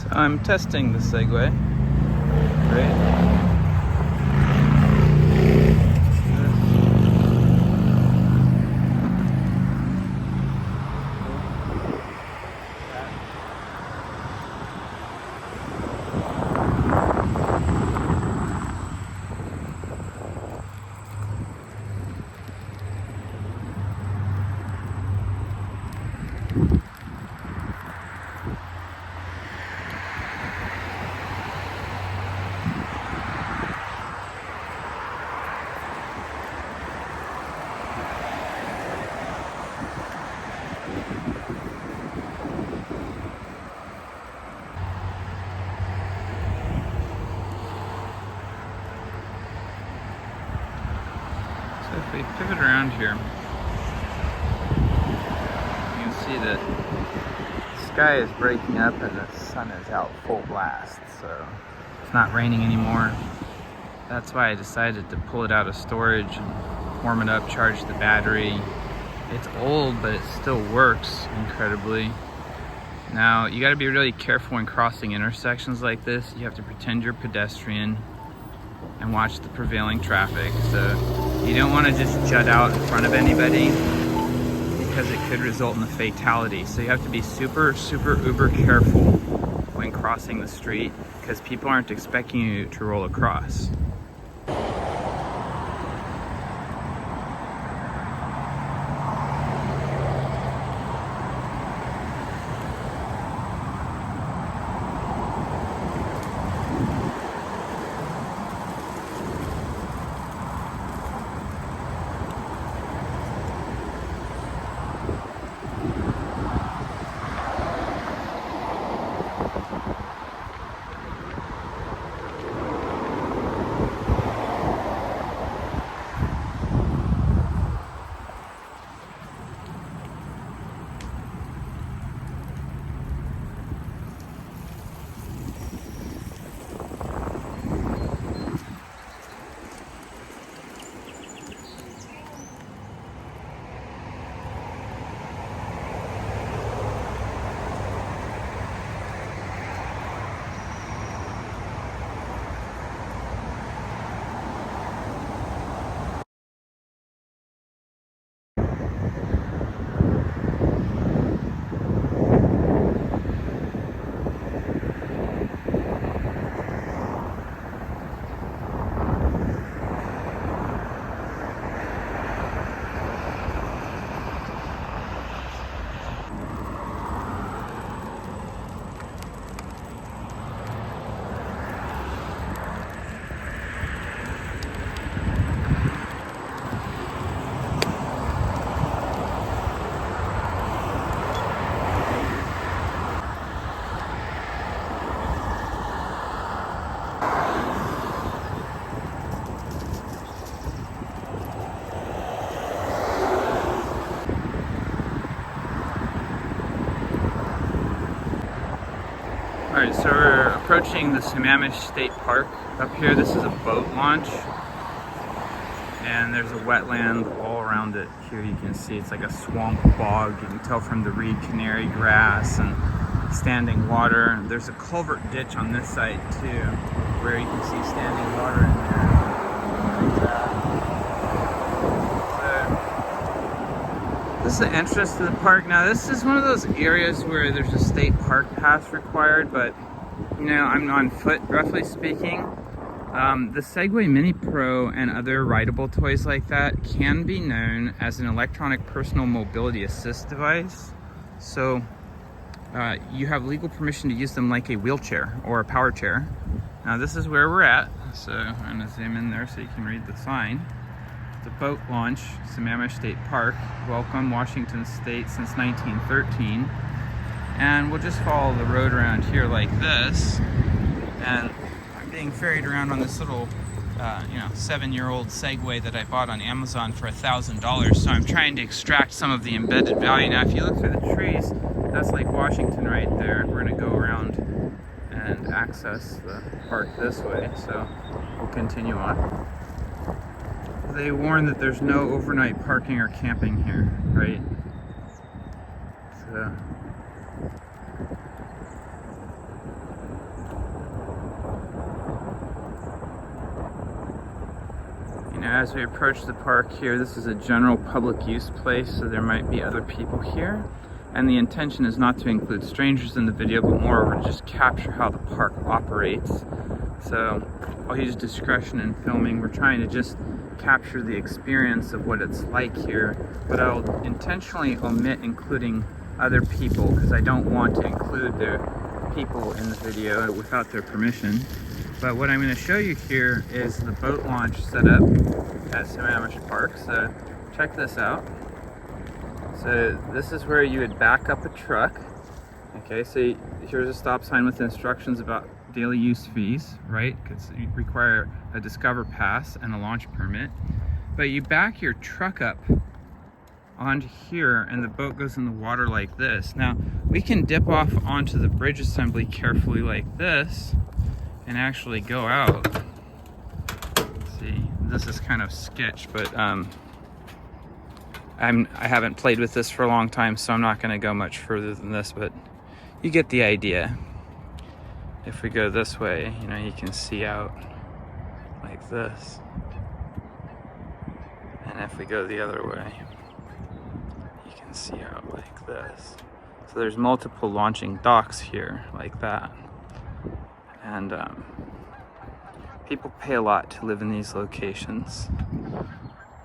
So I'm testing the Segway. Great. So if we pivot around here, you can see that the sky is breaking up and the sun is out full blast, so it's not raining anymore. That's why I decided to pull it out of storage and warm it up, charge the battery. It's old, but it still works incredibly. Now, you gotta be really careful when crossing intersections like this. You have to pretend you're a pedestrian and watch the prevailing traffic. So you don't want to just jut out in front of anybody because it could result in a fatality. So you have to be super uber careful when crossing the street because people aren't expecting you to roll across. Alright, so we're approaching the Segway State Park. Up here, this is a boat launch. And there's a wetland all around it. Here you can see it's like a swamp bog. You can tell from the reed canary grass and standing water. There's a culvert ditch on this side too, where you can see standing water in there. This is the entrance to the park. Now this is one of those areas where there's a state park pass required, but you know, I'm on foot, roughly speaking. The Segway miniPro and other rideable toys like that can be known as an electronic personal mobility assist device. So you have legal permission to use them like a wheelchair or a power chair. Now this is where we're at. So I'm gonna zoom in there so you can read the sign. The boat launch, Segway State Park. Welcome, Washington State since 1913. And we'll just follow the road around here like this. And I'm being ferried around on this little, 7-year-old Segway that I bought on Amazon for $1,000. So I'm trying to extract some of the embedded value. Now, if you look through the trees, that's Lake Washington right there. We're gonna go around and access the park this way. So we'll continue on. They warn that there's no overnight parking or camping here, right? So as we approach the park here, this is a general public use place, so there might be other people here. And the intention is not to include strangers in the video, but moreover to just capture how the park operates. So I'll use discretion in filming. We're trying to just capture the experience of what it's like here, but I'll intentionally omit including other people because I don't want to include the people in the video without their permission. But what I'm going to show you here is the boat launch setup at Sammamish Park. So check this out. So this is where you would back up a truck. Okay, so here's a stop sign with instructions about daily use fees, right? Because you require a Discover Pass and a launch permit. But you back your truck up onto here and the boat goes in the water like this. Now, we can dip off onto the bridge assembly carefully like this and actually go out. Let's see, this is kind of sketch, but I haven't played with this for a long time, so I'm not going to go much further than this, but you get the idea. If we go this way, you know, you can see out like this. And if we go the other way, you can see out like this. So there's multiple launching docks here like that. And people pay a lot to live in these locations.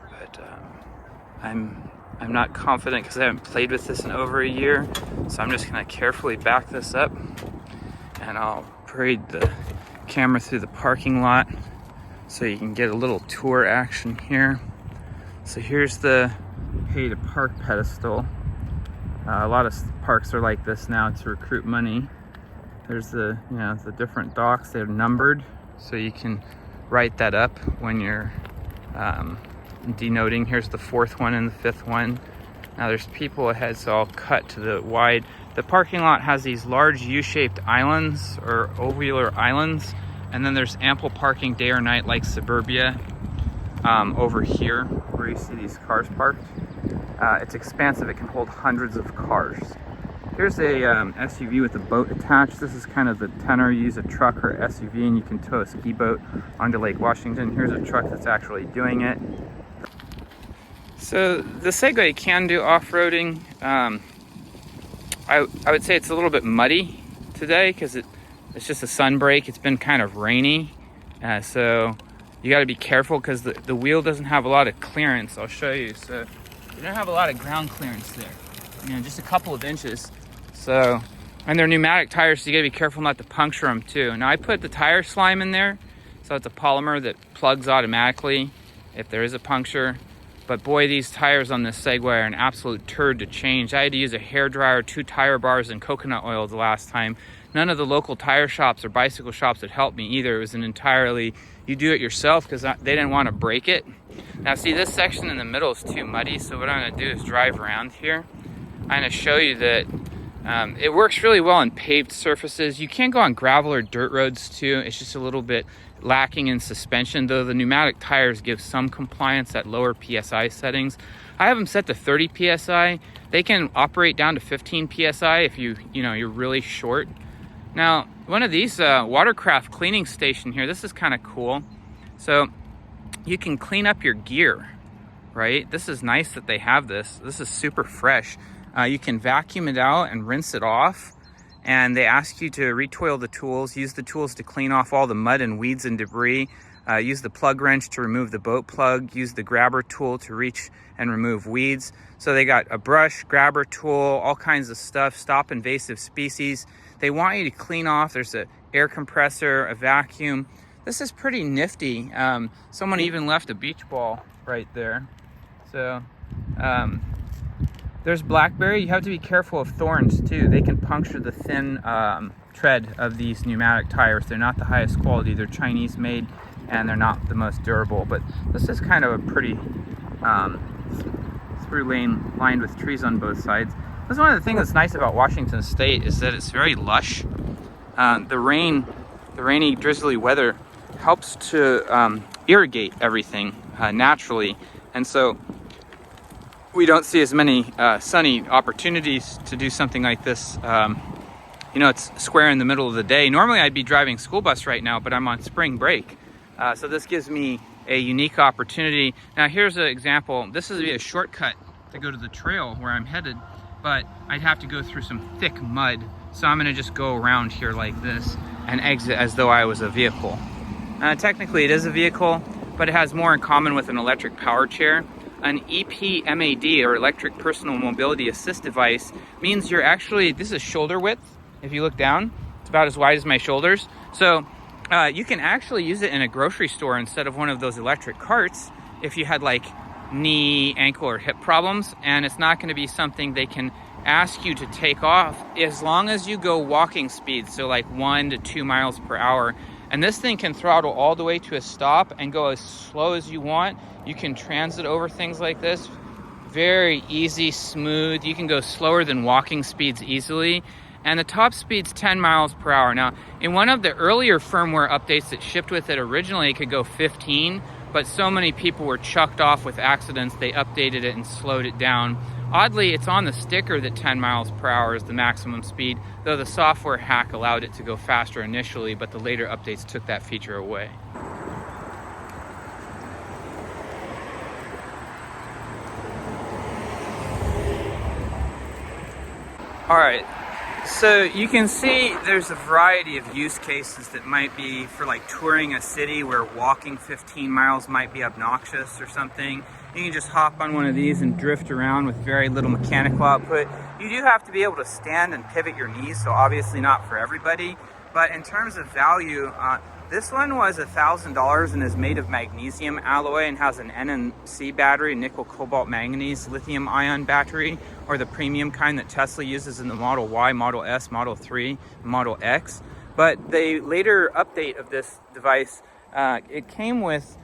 But I'm not confident because I haven't played with this in over a year, so I'm just gonna carefully back this up and I'll parade the camera through the parking lot so you can get a little tour action here. So here's the pay to park pedestal. A lot of parks are like this now to recruit money. There's the, you know, the different docks, they're numbered, so you can write that up when you're denoting. Here's the 4th one and the 5th one. Now there's people ahead, so I'll cut to the wide. The parking lot has these large U-shaped islands or ovular islands, and then there's ample parking day or night like suburbia over here where you see these cars parked. It's expansive, it can hold hundreds of cars. Here's a SUV with a boat attached. This is kind of the tenor. You use a truck or SUV and you can tow a ski boat onto Lake Washington. Here's a truck that's actually doing it. So the Segway can do off-roading. I would say it's a little bit muddy today because it's just a sun break. It's been kind of rainy. So you got to be careful because the wheel doesn't have a lot of clearance. I'll show you. So you don't have a lot of ground clearance there. You know, just a couple of inches. So, and they're pneumatic tires, so you gotta be careful not to puncture them too. Now I put the tire slime in there, so it's a polymer that plugs automatically if there is a puncture. But boy, these tires on this Segway are an absolute turd to change. I had to use a hairdryer, 2 tire bars, and coconut oil the last time. None of the local tire shops or bicycle shops would help me either. It was an entirely, you do it yourself because they didn't want to break it. Now see, this section in the middle is too muddy, so what I'm gonna do is drive around here. I'm gonna show you that it works really well on paved surfaces. You can go on gravel or dirt roads too. It's just a little bit lacking in suspension, though the pneumatic tires give some compliance at lower PSI settings. I have them set to 30 PSI. They can operate down to 15 PSI if you're really short. Now, one of these watercraft cleaning station here, this is kind of cool. So you can clean up your gear, right? This is nice that they have this. This is super fresh. You can vacuum it out and rinse it off, and they ask you to retoil the tools, use the tools to clean off all the mud and weeds and debris, use the plug wrench to remove the boat plug, use the grabber tool to reach and remove weeds. So they got a brush, grabber tool, all kinds of stuff, stop invasive species. They want you to clean off. There's an air compressor, a vacuum. This is pretty nifty. Someone even left a beach ball right there. So there's blackberry. You have to be careful of thorns too. They can puncture the thin tread of these pneumatic tires. They're not the highest quality. They're Chinese made and they're not the most durable. But this is kind of a pretty through lane lined with trees on both sides. That's one of the things that's nice about Washington State is that it's very lush. The rainy, drizzly weather helps to irrigate everything naturally, and so we don't see as many sunny opportunities to do something like this. It's square in the middle of the day. Normally I'd be driving school bus right now, but I'm on spring break. So this gives me a unique opportunity. Now here's an example. This is a shortcut to go to the trail where I'm headed, but I'd have to go through some thick mud. So I'm gonna just go around here like this and exit as though I was a vehicle. Technically it is a vehicle, but it has more in common with an electric power chair. An EPMAD, or electric personal mobility assist device, means you're actually, this is shoulder width. If you look down, it's about as wide as my shoulders. So you can actually use it in a grocery store instead of one of those electric carts if you had like knee, ankle, or hip problems. And it's not gonna be something they can ask you to take off as long as you go walking speed, so like 1 to 2 miles per hour. And this thing can throttle all the way to a stop and go as slow as you want. You can transit over things like this. Very easy, smooth. You can go slower than walking speeds easily. And the top speed's 10 miles per hour. Now, in one of the earlier firmware updates that shipped with it originally, it could go 15, but so many people were chucked off with accidents, they updated it and slowed it down. Oddly, it's on the sticker that 10 miles per hour is the maximum speed, though the software hack allowed it to go faster initially, but the later updates took that feature away. All right, so you can see there's a variety of use cases that might be for like touring a city where walking 15 miles might be obnoxious or something. You can just hop on one of these and drift around with very little mechanical output. You do have to be able to stand and pivot your knees, so obviously not for everybody. But in terms of value, this one was $1,000 and is made of magnesium alloy and has an NMC battery, nickel, cobalt, manganese, lithium ion battery, or the premium kind that Tesla uses in the Model Y, Model S, Model 3, Model X. But the later update of this device, it came with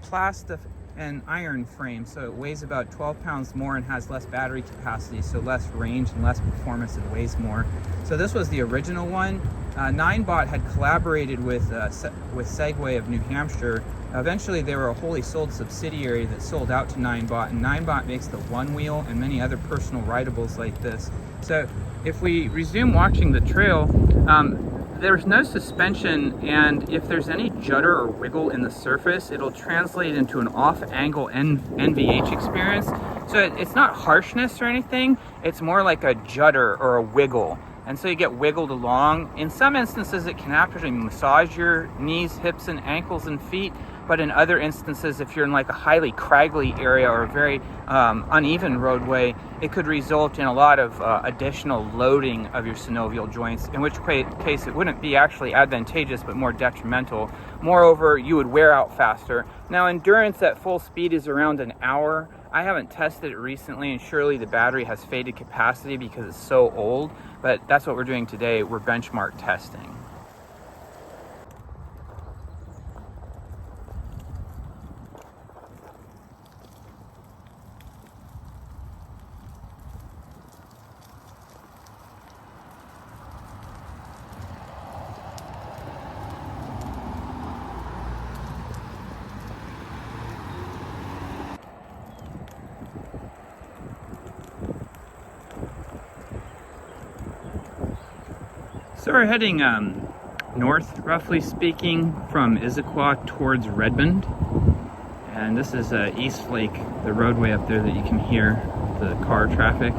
plastic and iron frame, so it weighs about 12 pounds more and has less battery capacity, so less range and less performance and weighs more. So this was the original one. Ninebot had collaborated with Segway of New Hampshire. Eventually they were a wholly sold subsidiary that sold out to Ninebot, and Ninebot makes the one wheel and many other personal rideables like this. So if we resume watching the trail, there's no suspension, and if there's any judder or wiggle in the surface, it'll translate into an off-angle NVH experience. So it's not harshness or anything, it's more like a judder or a wiggle. And so you get wiggled along. In some instances, it can actually massage your knees, hips, and ankles and feet. But in other instances, if you're in like a highly craggly area or a very uneven roadway, it could result in a lot of additional loading of your synovial joints, in which case it wouldn't be actually advantageous, but more detrimental. Moreover, you would wear out faster. Now, endurance at full speed is around an hour. I haven't tested it recently, and surely the battery has faded capacity because it's so old, but that's what we're doing today. We're benchmark testing. So we're heading north, roughly speaking, from Issaquah towards Redmond. And this is East Lake, the roadway up there that you can hear the car traffic.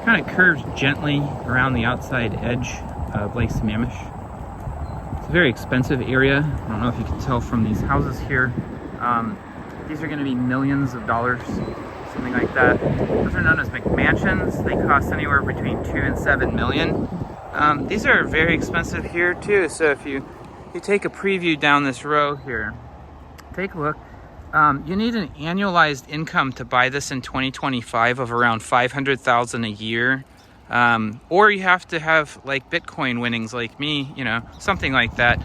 Kind of curves gently around the outside edge of Lake Sammamish. It's a very expensive area. I don't know if you can tell from these houses here. These are going to be millions of dollars. Something like that. Those are known as McMansions. They cost anywhere between 2 and 7 million. These are very expensive here too. So if you take a preview down this row here, take a look. You need an annualized income to buy this in 2025 of around $500,000 a year. Or you have to have like Bitcoin winnings like me, you know, something like that.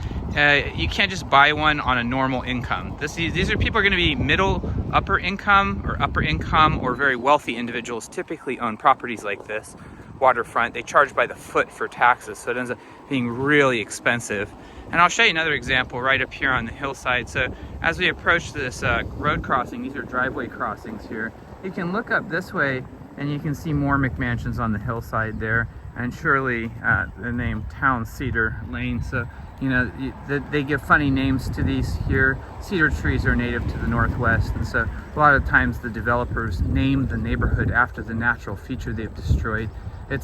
You can't just buy one on a normal income. These are people are going to be middle, upper income or very wealthy individuals typically own properties like this, waterfront. They charge by the foot for taxes, so it ends up being really expensive. And I'll show you another example right up here on the hillside. So as we approach this road crossing, these are driveway crossings here. You can look up this way and you can see more McMansions on the hillside there, and surely the name Town Cedar Lane. So You know, they give funny names to these here. Cedar trees are native to the Northwest, and so a lot of times the developers name the neighborhood after the natural feature they've destroyed.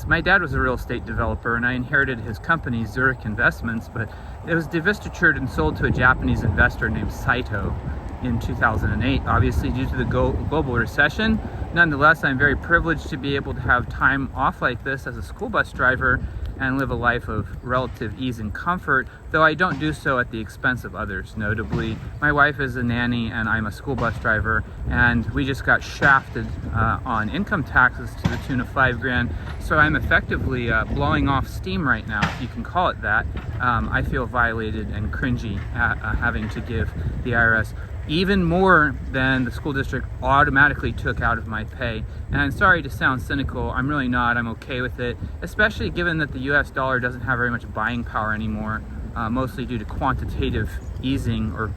My dad was a real estate developer, and I inherited his company, Zurich Investments, but it was divestitured and sold to a Japanese investor named Saito in 2008, obviously due to the global recession. Nonetheless, I'm very privileged to be able to have time off like this as a school bus driver and live a life of relative ease and comfort, though I don't do so at the expense of others. Notably, my wife is a nanny and I'm a school bus driver, and we just got shafted on income taxes to the tune of $5 grand. So I'm effectively blowing off steam right now, if you can call it that. I feel violated and cringy at having to give the IRS even more than the school district automatically took out of my pay. And I'm sorry to sound cynical, I'm really not. I'm okay with it, especially given that the US dollar doesn't have very much buying power anymore, mostly due to quantitative easing, or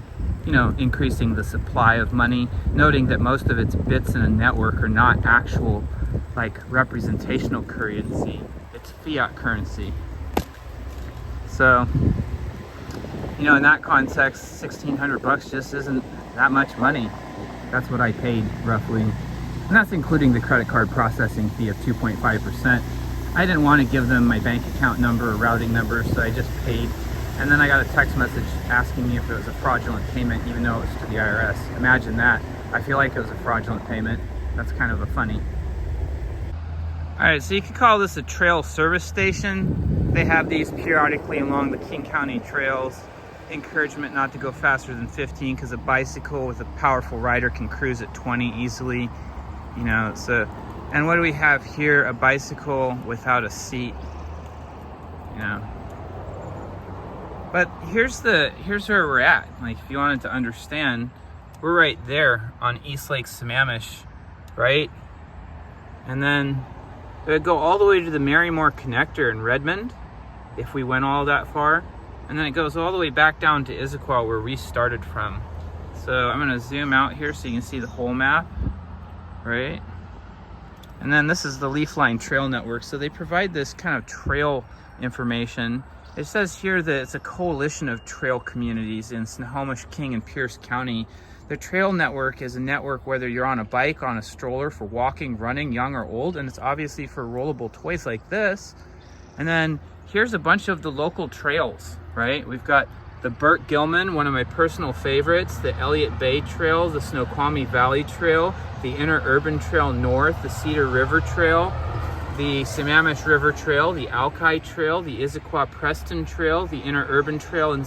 increasing the supply of money, noting that most of its bits in a network are not actual representational currency, it's fiat currency. So in that context, $1,600 just isn't that much money. That's what I paid, roughly. And that's including the credit card processing fee of 2.5%. I didn't want to give them my bank account number or routing number, so I just paid. And then I got a text message asking me if it was a fraudulent payment, even though it was to the IRS. Imagine that. I feel like it was a fraudulent payment. That's kind of a funny. All right, so you could call this a trail service station. They have these periodically along the King County trails. Encouragement not to go faster than 15 because a bicycle with a powerful rider can cruise at 20 easily. So, and what do we have here? A bicycle without a seat. But here's where we're at. If you wanted to understand, we're right there on East Lake Sammamish, right? And then it would go all the way to the Marymore connector in Redmond if we went all that far. And then it goes all the way back down to Issaquah, where we started from. So I'm gonna zoom out here so you can see the whole map, right? And then this is the Leafline Trail Network. So they provide this kind of trail information. It says here that it's a coalition of trail communities in Snohomish, King, and Pierce County. The trail network is a network whether you're on a bike, on a stroller, for walking, running, young or old, and it's obviously for rollable toys like this. And then here's a bunch of the local trails, right? We've got the Burt Gilman, one of my personal favorites, the Elliott Bay Trail, the Snoqualmie Valley Trail, the Interurban Trail North, the Cedar River Trail, the Sammamish River Trail, the Alki Trail, the Issaquah Preston Trail, the Interurban Trail in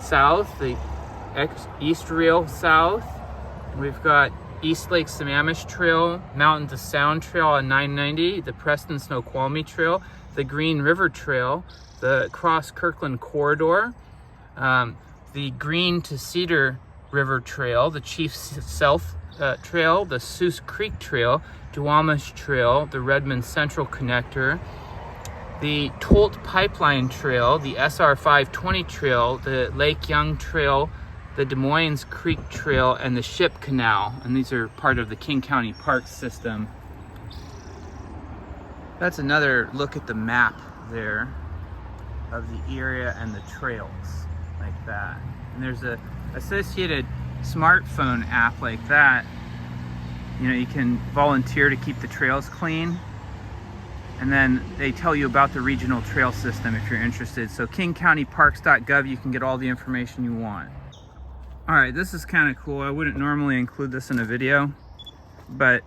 south, the East Rail south. We've got East Lake Sammamish Trail, Mountain to Sound Trail on 990, the Preston Snoqualmie Trail, the Green River Trail, the Cross Kirkland Corridor, the Green to Cedar River Trail, the Chief Self Trail, the Seuss Creek Trail, Duwamish Trail, the Redmond Central Connector, the Tolt Pipeline Trail, the SR 520 Trail, the Lake Young Trail, the Des Moines Creek Trail, and the Ship Canal. And these are part of the King County Park System. That's another look at the map there of the area and the trails, like that. And there's a associated smartphone app like that. You can volunteer to keep the trails clean, and then they tell you about the regional trail system if you're interested. So kingcountyparks.gov, you can get all the information you want. All right, this is kind of cool. I wouldn't normally include this in a video, but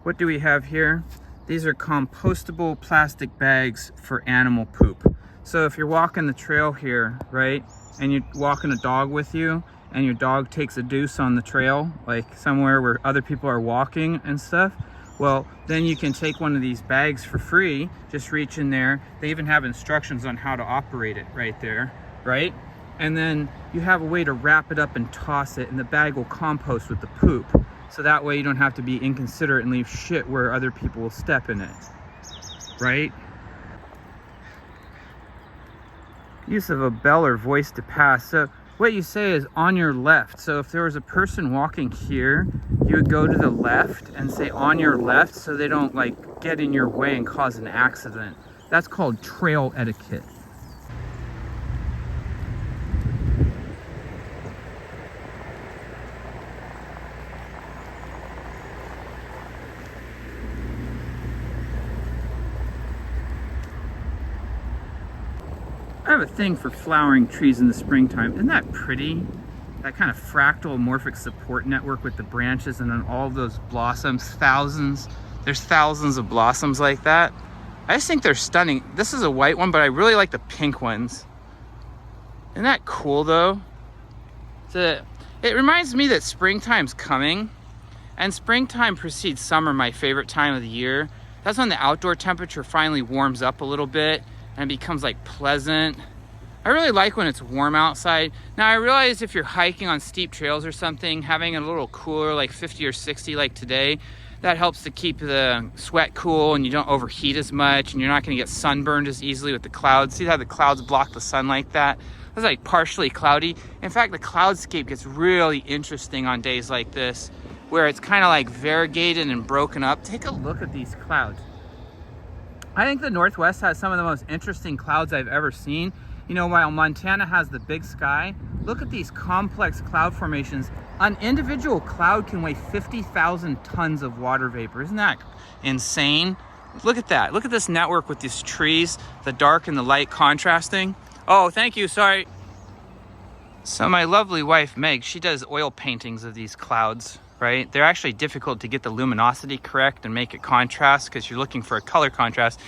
what do we have here? These are compostable plastic bags for animal poop. So if you're walking the trail here, right, and you're walking a dog with you, and your dog takes a deuce on the trail, like somewhere where other people are walking and stuff, well, then you can take one of these bags for free, just reach in there. They even have instructions on how to operate it right there, right? And then you have a way to wrap it up and toss it, and the bag will compost with the poop. So that way you don't have to be inconsiderate and leave shit where other people will step in it, right? Use of a bell or voice to pass. So what you say is on your left. So if there was a person walking here, you would go to the left and say on your left so they don't get in your way and cause an accident. That's called trail etiquette. I have a thing for flowering trees in the springtime. Isn't that pretty? That kind of fractal morphic support network with the branches and then all those blossoms, there's thousands of blossoms like that. I just think they're stunning. This is a white one, but I really like the pink ones. Isn't that cool though? It reminds me that springtime's coming, and springtime precedes summer, my favorite time of the year. That's when the outdoor temperature finally warms up a little bit and it becomes like pleasant. I really like when it's warm outside. Now I realize if you're hiking on steep trails or something, having it a little cooler, like 50 or 60 like today, that helps to keep the sweat cool and you don't overheat as much and you're not gonna get sunburned as easily with the clouds. See how the clouds block the sun like that? It's like partially cloudy. In fact, the cloudscape gets really interesting on days like this, where it's kind of like variegated and broken up. Take a look at these clouds. I think the Northwest has some of the most interesting clouds I've ever seen. You know, while Montana has the big sky, look at these complex cloud formations. An individual cloud can weigh 50,000 tons of water vapor. Isn't that insane? Look at that. Look at this network with these trees, the dark and the light contrasting. Oh, thank you, sorry. So my lovely wife, Meg, she does oil paintings of these clouds, right? They're actually difficult to get the luminosity correct and make it contrast because you're looking for a color contrast.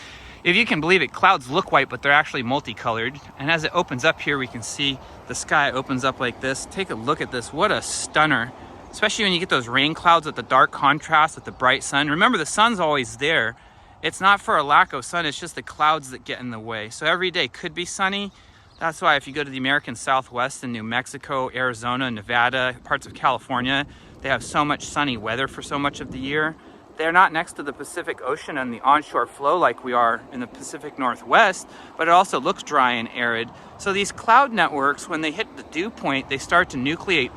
If you can believe it, clouds look white, but they're actually multicolored. And as it opens up here, we can see the sky opens up like this. Take a look at this, what a stunner. Especially when you get those rain clouds with the dark contrast with the bright sun. Remember, the sun's always there. It's not for a lack of sun, it's just the clouds that get in the way. So every day could be sunny. That's why if you go to the American Southwest in New Mexico, Arizona, Nevada, parts of California, they have so much sunny weather for so much of the year. They're not next to the Pacific Ocean and the onshore flow like we are in the Pacific Northwest, but it also looks dry and arid. So these cloud networks, when they hit the dew point, they start to nucleate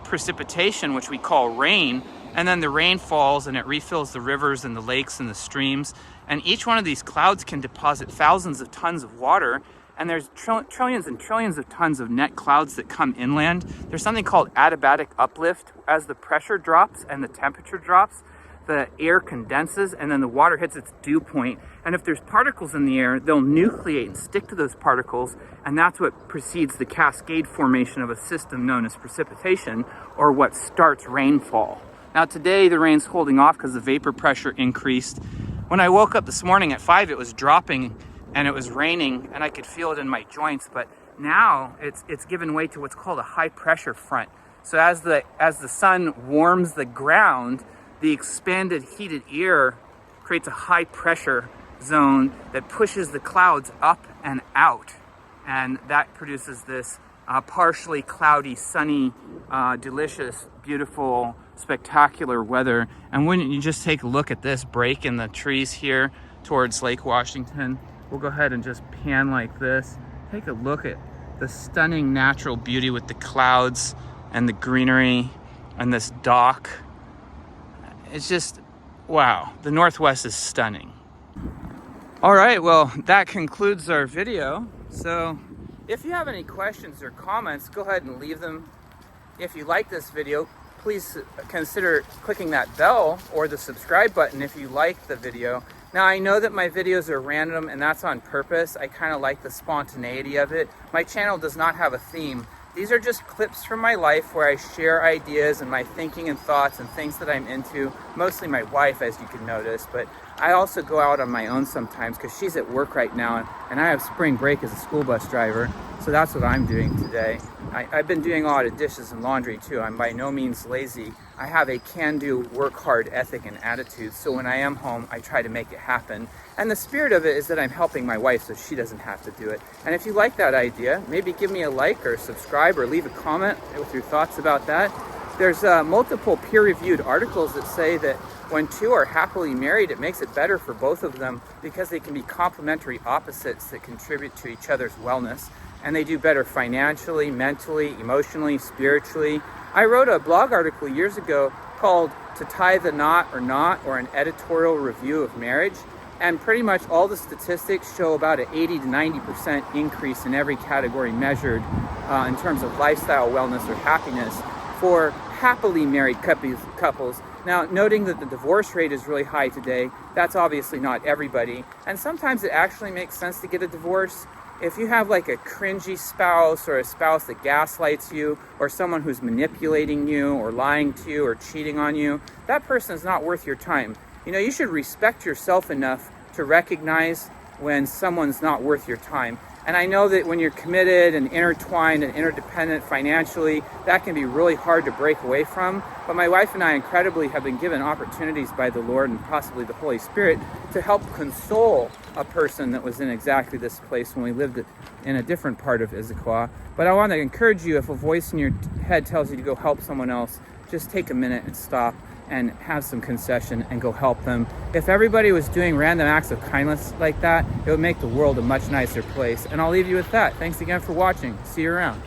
precipitation, which we call rain, and then the rain falls and it refills the rivers and the lakes and the streams. And each one of these clouds can deposit thousands of tons of water. And there's trillions and trillions of tons of net clouds that come inland. There's something called adiabatic uplift. As the pressure drops and the temperature drops, the air condenses and then the water hits its dew point. And if there's particles in the air, they'll nucleate and stick to those particles. And that's what precedes the cascade formation of a system known as precipitation, or what starts rainfall. Now today the rain's holding off because the vapor pressure increased. When I woke up this morning at 5, it was dropping and it was raining and I could feel it in my joints, but now it's given way to what's called a high pressure front. So as the sun warms the ground, the expanded heated air creates a high pressure zone that pushes the clouds up and out, and that produces this partially cloudy, sunny, delicious, beautiful, spectacular weather. And when you just take a look at this break in the trees here towards Lake Washington, we'll go ahead and just pan like this. Take a look at the stunning natural beauty with the clouds and the greenery and this dock. It's just, wow, the Northwest is stunning. All right, well, that concludes our video. So if you have any questions or comments, go ahead and leave them. If you like this video, please consider clicking that bell or the subscribe button if you like the video. Now, I know that my videos are random and that's on purpose. I kind of like the spontaneity of it. My channel does not have a theme. These are just clips from my life where I share ideas and my thinking and thoughts and things that I'm into. Mostly my wife, as you can notice, but I also go out on my own sometimes because she's at work right now and I have spring break as a school bus driver. So that's what I'm doing today. I've been doing a lot of dishes and laundry too. I'm by no means lazy. I have a can-do, work hard ethic and attitude. So when I am home, I try to make it happen. And the spirit of it is that I'm helping my wife so she doesn't have to do it. And if you like that idea, maybe give me a like or subscribe or leave a comment with your thoughts about that. There's multiple peer-reviewed articles that say that when two are happily married, it makes it better for both of them because they can be complementary opposites that contribute to each other's wellness. And they do better financially, mentally, emotionally, spiritually. I wrote a blog article years ago called To Tie the Knot or Not, or an editorial review of marriage. And pretty much all the statistics show about an 80 to 90% increase in every category measured in terms of lifestyle, wellness, or happiness for happily married couples. Now, noting that the divorce rate is really high today, that's obviously not everybody. And sometimes it actually makes sense to get a divorce. if you have like a cringy spouse or a spouse that gaslights you or someone who's manipulating you or lying to you or cheating on you, that person is not worth your time. You know, you should respect yourself enough to recognize when someone's not worth your time. And I know that when you're committed and intertwined and interdependent financially, that can be really hard to break away from. But my wife and I incredibly have been given opportunities by the Lord and possibly the Holy Spirit to help console a person that was in exactly this place when we lived in a different part of Issaquah. But I want to encourage you, if a voice in your head tells you to go help someone else, just take a minute and stop and have some concession and go help them. If everybody was doing random acts of kindness like that, it would make the world a much nicer place. And I'll leave you with that. Thanks again for watching. See you around.